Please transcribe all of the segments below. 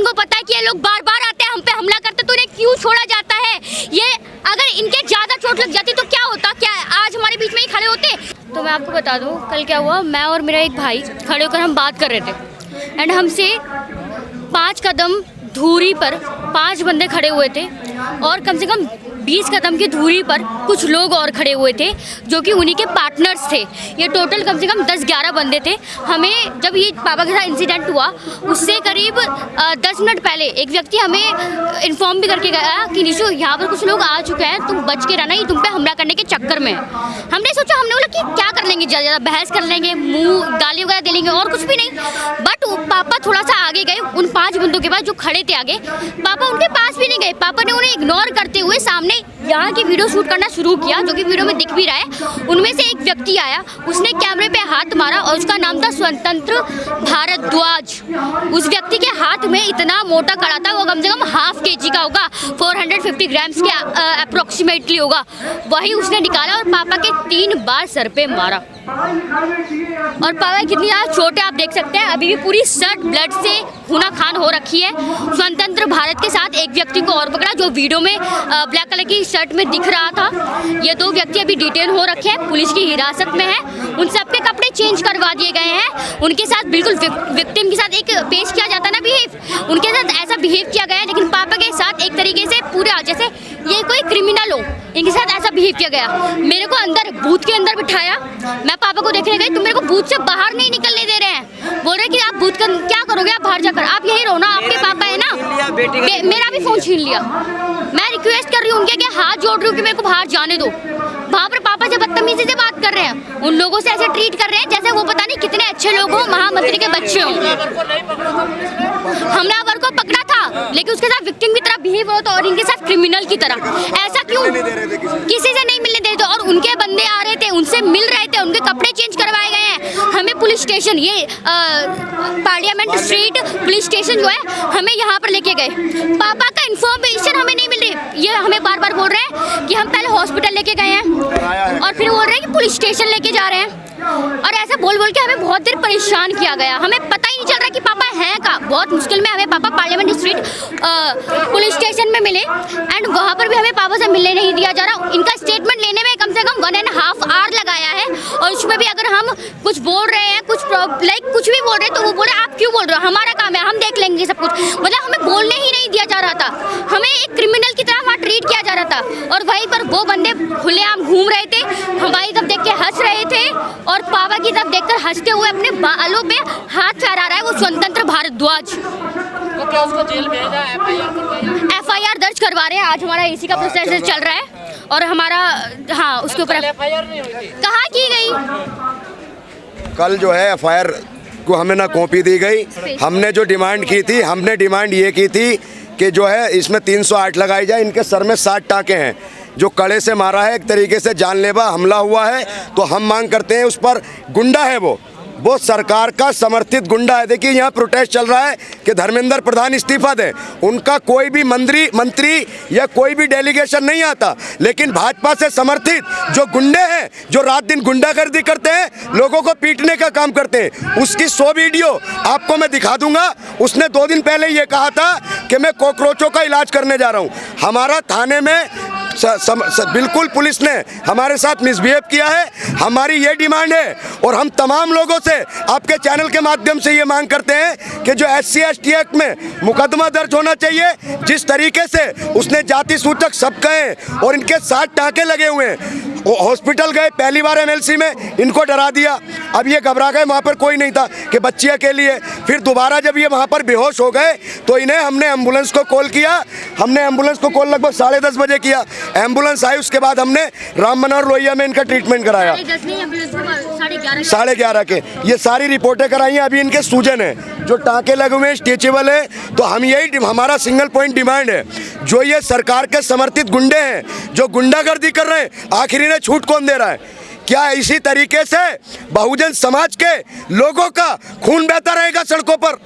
इनको पता है कि ये लोग बार बार आते हैं हम पे हमला करते, तो इन्हें क्यों छोड़ा जाता है? ये अगर इनके ज़्यादा चोट लग जाती तो क्या होता? क्या आज हमारे बीच में ही खड़े होते? तो मैं आपको बता दूँ कल क्या हुआ। मैं और मेरा एक भाई खड़े होकर हम बात कर रहे थे एंड हमसे 5 कदम दूरी पर 5 बंदे खड़े हुए थे और कम से कम 20 कदम की दूरी पर कुछ लोग और खड़े हुए थे जो कि उन्हीं के पार्टनर्स थे। ये टोटल कम से कम 10-11 बंदे थे। हमें जब ये पापा के साथ इंसिडेंट हुआ उससे करीब 10 मिनट पहले एक व्यक्ति हमें इन्फॉर्म भी करके गया कि निशु यहाँ पर कुछ लोग आ चुके हैं, तुम बच के रहना, ये तुम पे हमला करने के चक्कर में है। हमने सोचा, हमने बोला कि क्या कर लेंगे, ज़्यादा बहस कर लेंगे, मुँह गाली वगैरह दे लेंगे और कुछ भी नहीं। बट पापा थोड़ा सा आगे गए, उन 5 बंदों के पास जो खड़े थे आगे, पापा उनके पास भी नहीं गए। पापा ने उन्हें इग्नोर करते हुए सामने यहाँ की वीडियो शूट करना शुरू किया, जो कि वीडियो में दिख भी रहा है। उनमें से एक व्यक्ति आया, उसने कैमरे पे हाथ मारा और उसका नाम था स्वतंत्र भारद्वाज। उस व्यक्ति के हाथ में इतना मोटा कड़ा था, वो कम से कम ½ kg का होगा, 450 ग्राम्स के अप्रोक्सीमेटली होगा। वही उसने निकाला और पापा के 3 बार सर पे मारा। और पापा कितनी ज़्यादा चोट है आप देख सकते हैं, अभी भी पूरी शर्ट ब्लड से खूना खान हो रखी है। स्वतंत्र भारत के साथ एक व्यक्ति को और पकड़ा जो वीडियो में ब्लैक कलर की शर्ट में दिख रहा था। ये 2 व्यक्ति अभी डिटेन हो रखे हैं, पुलिस की हिरासत में है। उन सबके कपड़े चेंज करवा दिए गए हैं। उनके साथ बिल्कुल विक्टिम के साथ एक पेश किया जाता है ना बिहेव, उनके साथ ऐसा बिहेव किया गया है। लेकिन पापा के साथ एक तरीके से पूरे जैसे ये कोई क्रिमिनल हो, इनके साथ ऐसा बिहेव किया गया। मेरे को अंदर बूथ के अंदर बिठाया, मैं पापा को देखने गई, तुम मेरे को बूथ से बाहर नहीं निकलने दे रहे हैं। बोल रहे कि आप बूथ का क्या करोगे, आप बाहर जाकर, आप यही रहो ना, आपके पापा है ना। मेरा भी फोन छीन लिया। मैं रिक्वेस्ट कर रही हूँ उनके कि हाथ जोड़ रही हूँ कि मेरे को बाहर जाने दो। वहाँ पर पापा से बदतमीजी से बात कर रहे हैं, उन लोगों से ऐसे ट्रीट कर रहे हैं जैसे वो पता नहीं कितने अच्छे लोग हों, महामंत्री के बच्चे हों। हमलावर को पकड़ा था लेकिन उसके साथ विक्टिम की तरह बिहेव हो तो, और इनके साथ क्रिमिनल की तरह। ऐसा क्यों? किसी से नहीं मिलने दे रहे थे और उनके बंदे आ रहे थे, उनसे मिल रहे थे, उनके कपड़े चेंज करवाए गए हैं। हमें पुलिस स्टेशन, ये पार्लियामेंट स्ट्रीट पुलिस स्टेशन जो है, हमें यहाँ पर लेके गए। पापा का इन्फॉर्मेशन हमें नहीं मिल रही। ये हमें बार बार बोल रहे हैं कि हम पहले हॉस्पिटल लेके गए हैं और फिर बोल रहे हैं कि पुलिस स्टेशन लेके जा रहे हैं। और ऐसा बोल बोल के हमें बहुत देर परेशान किया गया। हमें पता ही नहीं चल रहा कि पापा हैं कहाँ। बहुत मुश्किल में हमें पापा पार्लियामेंट स्ट्रीट पुलिस स्टेशन में मिले एंड वहाँ पर भी हमें पापा से मिलने नहीं दिया जा रहा। इनका स्टेटमेंट लेने में कम से कम 1.5 आवर लगाया है और उसमें भी अगर हम कुछ बोल रहे हैं, कुछ कुछ भी बोल रहे हैं तो वो बोले आप क्यों बोल रहे हो, हमारा काम है, हम देख लेंगे सब कुछ। मतलब हमें बोलने ही नहीं दिया जा रहा था, हमें एक क्रिमिनल की तरह वहाँ ट्रीट किया जा रहा था। और वहीं पर वो बंदे खुलेआम घूम रहे थे, हमारी तरफ देख के हंस रहे थे और पापा की तरफ देखकर हंसते हुए अपने बालों पे हाथ फहरा रहा है वो स्वतंत्र भारद्वाज। तो क्या उसको जेल भेजा, FIR दर्ज करवा रहे हैं। आज हमारा AC का प्रोसेस चल रहा है और हमारा उसके ऊपर FIR नहीं हुई थी। कहाँ की गई? कल जो है FIR को हमें ना कॉपी दी गई। हमने जो डिमांड की थी, हमने डिमांड ये की थी कि जो है इसमें 308 लगाई जाए। इनके सर में 60 टाँके हैं, जो कड़े से मारा है, एक तरीके से जानलेवा हमला हुआ है। तो हम मांग करते हैं, उस पर गुंडा है वो सरकार का समर्थित गुंडा है। देखिए यहाँ प्रोटेस्ट चल रहा है कि धर्मेंद्र प्रधान इस्तीफा दें। उनका कोई भी मंत्री या कोई भी डेलीगेशन नहीं आता, लेकिन भाजपा से समर्थित जो गुंडे हैं, जो रात दिन गुंडागर्दी करते हैं, लोगों को पीटने का काम करते हैं, उसकी 100 वीडियो आपको मैं दिखा दूंगा। उसने 2 दिन पहले ये कहा था कि मैं कॉकरोचों का इलाज करने जा रहा हूँ। हमारा थाने में बिल्कुल पुलिस ने हमारे साथ मिसबिहेव किया है। हमारी ये डिमांड है और हम तमाम लोगों से आपके चैनल के माध्यम से ये मांग करते हैं कि जो SC/ST एक्ट में मुकदमा दर्ज होना चाहिए। जिस तरीके से उसने जाति सूचक सब कहे और इनके 60 टाँके लगे हुए हैं। हॉस्पिटल गए, पहली बार MLC में इनको डरा दिया, अब ये घबरा गए, वहाँ पर कोई नहीं था कि बच्ची अकेली है। फिर दोबारा जब ये वहाँ पर बेहोश हो गए तो इन्हें हमने एम्बुलेंस को कॉल किया। हमने एम्बुलेंस को कॉल लगभग 10:30 बजे किया। एम्बुलेंस आई, उसके बाद हमने राम मनोहर लोहिया में इनका ट्रीटमेंट कराया। 11:30 के ये सारी रिपोर्टें कराई हैं। अभी इनके सूजन है, जो टाँके लगे हुए हैं स्ट्रेचेबल है। तो हम यही हमारा सिंगल पॉइंट डिमांड है, जो ये सरकार के समर्थित गुंडे हैं, जो गुंडागर्दी कर रहे हैं, आखिर इन्हें छूट कौन दे रहा है? क्या इसी तरीके से बहुजन समाज के लोगों का खून बहता रहेगा सड़कों पर?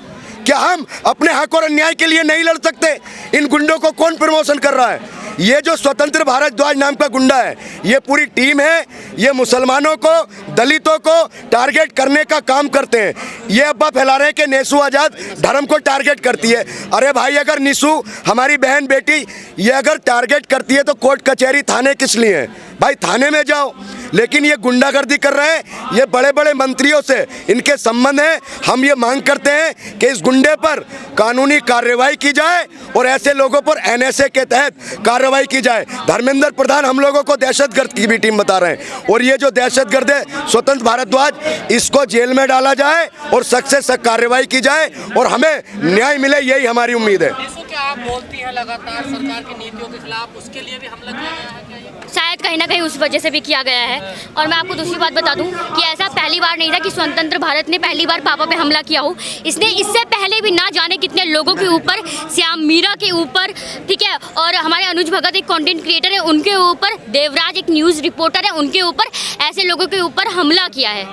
क्या हम अपने हक और अन्याय के लिए नहीं लड़ सकते? इन गुंडों को कौन प्रमोशन कर रहा है? ये जो स्वतंत्र भारद्वाज नाम का गुंडा है, ये पूरी टीम है ये मुसलमानों को, दलितों को टारगेट करने का काम करते हैं। ये अब्बा फैला रहे हैं कि नेसू आज़ाद धर्म को टारगेट करती है। अरे भाई, अगर निशु हमारी बहन बेटी ये अगर टारगेट करती है तो कोर्ट कचहरी थाने किस लिए है भाई? थाने में जाओ। लेकिन ये गुंडागर्दी कर रहे हैं, ये बड़े बड़े मंत्रियों से इनके संबंध हैं। हम ये मांग करते हैं कि इस गुंडे पर कानूनी कार्रवाई की जाए और ऐसे लोगों पर एनएसए के तहत कार्रवाई की जाए। धर्मेंद्र प्रधान हम लोगों को दहशतगर्द की भी टीम बता रहे हैं, और ये जो दहशतगर्द है स्वतंत्र भारद्वाज, इसको जेल में डाला जाए और सख्त से सख्त कार्रवाई की जाए और हमें न्याय मिले, यही हमारी उम्मीद है। क्या आप बोलती हैं लगातार सरकार की नीतियों के खिलाफ, उसके लिए भी हमला किया गया है क्या ये? शायद कहीं ना कहीं उस वजह से भी किया गया है। और मैं आपको दूसरी बात बता दूं कि ऐसा पहली बार नहीं था कि स्वतंत्र भारत ने पहली बार पापा पे हमला किया हो। इसने इससे पहले भी ना जाने कितने लोगों के ऊपर, श्याम मीरा के ऊपर, ठीक है, और हमारे अनुज भगत एक कंटेंट क्रिएटर है उनके ऊपर, देवराज एक न्यूज़ रिपोर्टर है उनके ऊपर, ऐसे लोगों के ऊपर हमला किया है,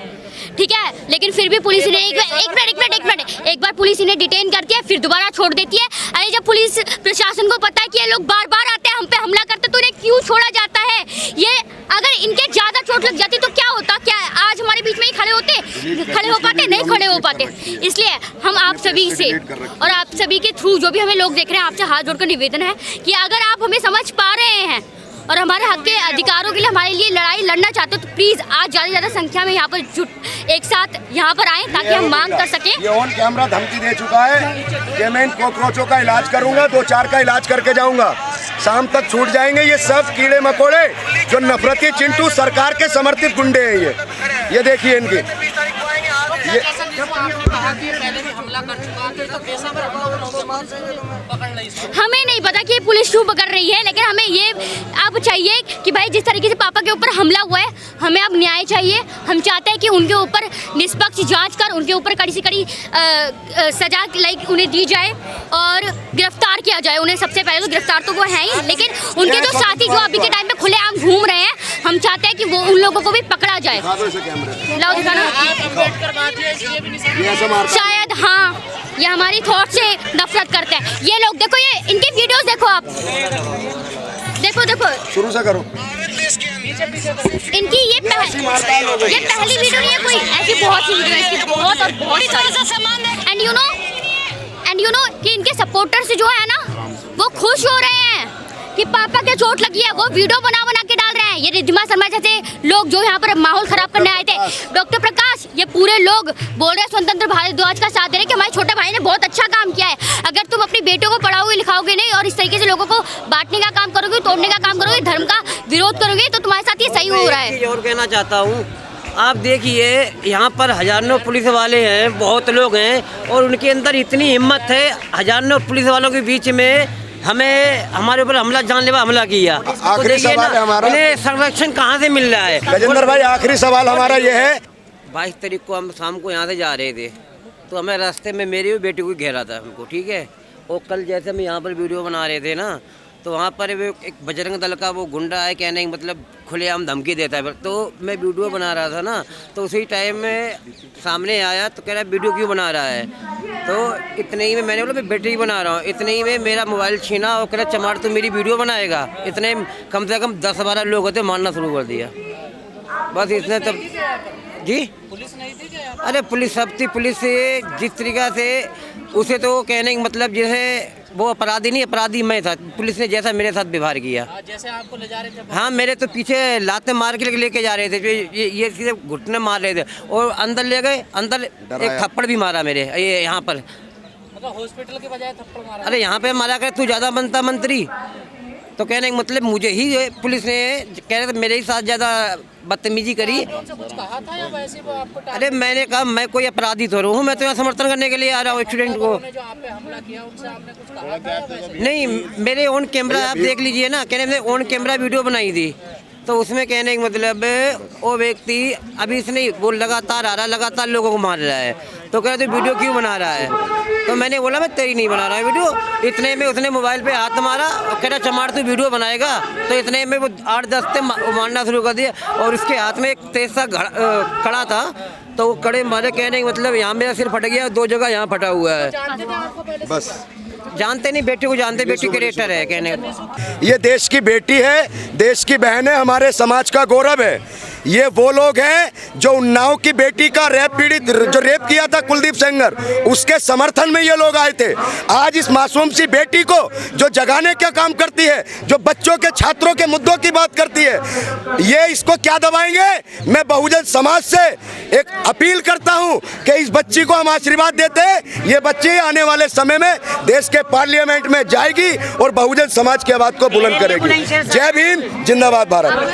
ठीक है। लेकिन फिर भी पुलिस ने एक बार पुलिस इन्हें डिटेन करती है, फिर दोबारा छोड़ देती है। अरे जब पुलिस प्रशासन को पता है कि ये लोग बार बार आते हैं हम पे हमला करते, तो इन्हें क्यों छोड़ा जाता है? ये अगर इनके ज़्यादा चोट लग जाती तो क्या होता? क्या आज हमारे बीच में ही खड़े हो पाते? नहीं खड़े हो पाते। इसलिए हम आप सभी से और आप सभी के थ्रू जो भी हमें लोग देख रहे हैं, आपसे हाथ जोड़कर निवेदन है कि अगर आप हमें समझ पा रहे हैं और हमारे हक के अधिकारों के लिए हमारे लिए लड़ाई लड़ना चाहते हो, तो प्लीज़ आज ज़्यादा से ज़्यादा संख्या में यहाँ पर एक साथ यहाँ पर आएँ ताकि हम मांग कर सकें। ये ऑन कैमरा धमकी दे चुका है कि मैं इन कॉकरोचों का इलाज करूंगा, 2-4 का इलाज करके जाऊंगा, शाम तक छूट जाएंगे। ये सब कीड़े मकोड़े जो नफरती चिंटू सरकार के समर्थित गुंडे हैं। ये देखिए इनकी कहा कि पहले भी हमला कर चुका है, तो कैसा पकड़ नहीं सकते? हमें नहीं पता कि पुलिस क्यों पकड़ रही है, लेकिन हमें ये अब चाहिए कि भाई जिस तरीके से पापा के ऊपर हमला हुआ है, हमें अब न्याय चाहिए। हम चाहते हैं कि उनके ऊपर निष्पक्ष जांच कर उनके ऊपर कड़ी से कड़ी सजा उन्हें दी जाए और गिरफ्तार किया जाए उन्हें। सबसे पहले तो गिरफ्तार तो वो है ही, लेकिन उनके जो साथी जो अभी के टाइम पे खुलेआम घूम रहे हैं, हम चाहते हैं कि वो उन लोगों को भी पकड़ा जाए। लाओ दिखाना। शायद हाँ, ये हमारी थॉट से नफरत करते हैं ये लोग। देखो ये इनके वीडियोस देखो आप, देखो शुरू से करो। इनकी ये पहली वीडियो नहीं है कोई, ऐसी बहुत सी वीडियो है इसकी, बहुत और बहुत सारी। एंड यू नो कि इनके सपोर्टर्स जो है ना, वो खुश हो रहे हैं कि पापा के चोट लगी है, वो वीडियो बना के डाल रहे हैं। ये रिद्धिमा शर्मा जैसे लोग जो यहाँ पर माहौल खराब करने आए थे, डॉक्टर प्रकाश, ये पूरे लोग बोल रहे हैं स्वतंत्र भारद्वाज का साथ दे रहे हैं कि हमारे छोटे भाई ने बहुत अच्छा काम किया है। अगर तुम अपनी बेटियों को पढ़ाओगे लिखाओगे नहीं और इस तरीके से लोगों को बांटने का काम करोगे, तोड़ने का काम करोगे, धर्म का विरोध करोगे, तो तुम्हारे साथ ये सही हो रहा है। और कहना चाहता हूँ, आप देखिए यहाँ पर हजारों पुलिस वाले हैं, बहुत लोग हैं, और उनके अंदर इतनी हिम्मत है, हजारों पुलिस वालों के बीच में हमें हमारे ऊपर हमला, जानलेवा हमला किया। आखिरी सवाल है हमारा, इन्हें संरक्षण कहाँ से मिल रहा है? गजेंद्र भाई, आखिरी सवाल हमारा ये है, 22 तारीख को हम शाम को यहाँ से जा रहे थे, तो हमें रास्ते में मेरी बेटी को घेरा था हमको, ठीक है। और कल जैसे हम यहाँ पर वीडियो बना रहे थे ना, तो वहाँ पर एक बजरंग दल का वो गुंडा है, कहने मतलब खुलेआम धमकी देता है। तो मैं वीडियो बना रहा था ना, तो उसी टाइम में सामने आया तो कह रहा है वीडियो क्यों बना रहा है? तो इतने ही में मैंने बोला मैं बैटरी बना रहा हूँ। इतने ही में मेरा मोबाइल छीना और कह रहा चमार तू मेरी वीडियो बनाएगा। इतने कम से कम 10-12 लोग होते, मारना शुरू कर दिया बस। इसने तब जी पुलिस नहीं थी क्या? अरे पुलिस सब थी। पुलिस से जिस तरीका से उसे तो कहने का मतलब जैसे वो अपराधी नहीं, अपराधी मैं था। पुलिस ने जैसा मेरे साथ व्यवहार किया, जैसे आपको ले जा रहे थे, हाँ मेरे तो पीछे लाते मार के लेके जा रहे थे, ये सीधे घुटने मार रहे थे और अंदर ले गए। अंदर एक थप्पड़ भी मारा मेरे ये यहाँ पर, मतलब हॉस्पिटल के बजाय थप्पड़ मारा। अरे यहाँ पे मारा कर तू ज़्यादा बनता मंत्री, तो कहने का मतलब मुझे ही पुलिस ने कह रहे थे मेरे ही साथ ज़्यादा बदतमीजी करी। कुछ कहा था या वैसे वो आपको? अरे मैंने कहा मैं कोई अपराधी थोड़ा हूँ, मैं तो यहाँ समर्थन करने के लिए आ रहा हूँ स्टूडेंट को। जो आप पे हमला किया उनसे आपने कुछ कहा था या वैसे? नहीं, मेरे ऑन कैमरा आप देख लीजिए ना, कहने ऑन कैमरा वीडियो बनाई थी, तो उसमें कहने का मतलब वो व्यक्ति अभी इसने वो लगातार आ रहा, लगातार लोगों को मार रहा है, तो कह रहे थे वीडियो क्यों बना रहा है? तो मैंने बोला मैं तेरी नहीं बना रहा है वीडियो। इतने में उसने मोबाइल पे हाथ मारा और कह रहा चमार तू वीडियो बनाएगा। तो इतने में वो 8-10 से मारना शुरू कर दिया और उसके हाथ में एक तेज सा कड़ा था, तो वो कड़े मारे। कहने का मतलब यहाँ मेरा सिर फट गया, 2 जगह यहाँ फटा हुआ है। बस जानते नहीं, बेटी को जानते, बेटी क्रिएटर है। कहने ये देश की बेटी है, देश की बहन है, हमारे समाज का गौरव है। ये वो लोग हैं जो उन्नाव की बेटी का रेप पीड़ित जो रेप किया था कुलदीप सेंगर, उसके समर्थन में ये लोग आए थे। आज इस मासूम सी बेटी को जो जगाने का काम करती है, जो बच्चों के छात्रों के मुद्दों की बात करती है, ये इसको क्या दबाएंगे। मैं बहुजन समाज से एक अपील करता हूं कि इस बच्ची को हम आशीर्वाद देते हैं। ये बच्ची आने वाले समय में देश के पार्लियामेंट में जाएगी और बहुजन समाज की आवाज को बुलंद करेगी। जय भीम, जिंदाबाद भारत।